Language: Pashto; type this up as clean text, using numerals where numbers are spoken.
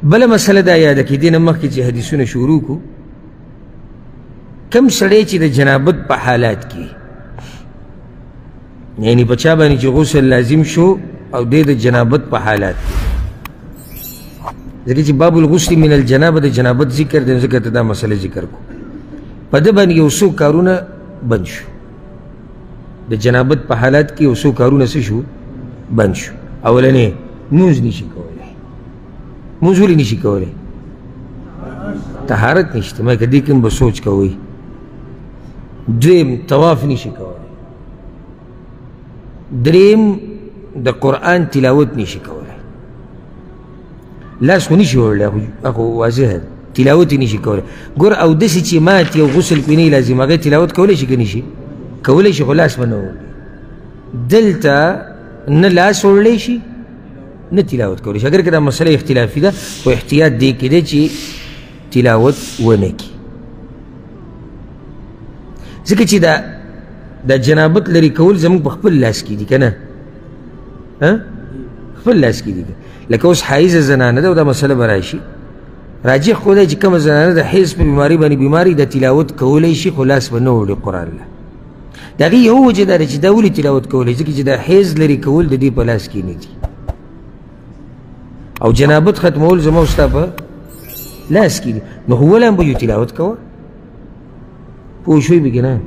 بله مسله دا یاده کړئ دې نه مخکې چې حدیثونه شروع کړو کم سړی چې د جنابت په حالات کې یعنی په چا باندې چې غسل لازم شو او دی د جنابت په حالات کې ځکه چې باب الغسل من الجنابه د جنابت ذکر دی ځکه ته دا مسله ذکر کو په ده باندې یو څو کارونه بند شو د جنابت په حالات کې یو څو کارونه څه شو بند شو اولنې مونځ نشي کولی مونځ ولې نشي کولی طهارت نشته ما که دې کوم به سوچ کوئ دویم طواف نشي کولی دریم د قرآن تلاوت نشي کولی لاس خو نشي وړلی اخو واضح ده تلاوت یې نشي کولی ګور او داسې چې مات یو غسل پې نه لازم هغه تلاوت کولی شي که نشي کولی شي خو لاس به نه وړلی دلته نه لاس وړلی شي نه تلاوت کولی شي اگر که دا مسله اختلافي ده خو احتیاط دې کې دی چې تلاوت ونه کړي ځکه چې دا جنابت لري کول زموږ په خپل لاس کې دي که نه خپل لاس کې دي لکه اوس حایزه زنانه ده او دا مسله به راشي راجح خو دی چې کومه زنانه د حیض په بیماري باندې بیماري د تلاوت کولی شي خو لاس به نه وړي قرآن له د هغې یو وجه دا ده چې دا ولې تلاوت کولی ځکه چې دا حیض لرې کول د دې په لاس کې نه دي او جنابت ختمول زما ستا په لاس کې دي نو خو ولې هم به یو تلاوت کوه پوه شوي به که نه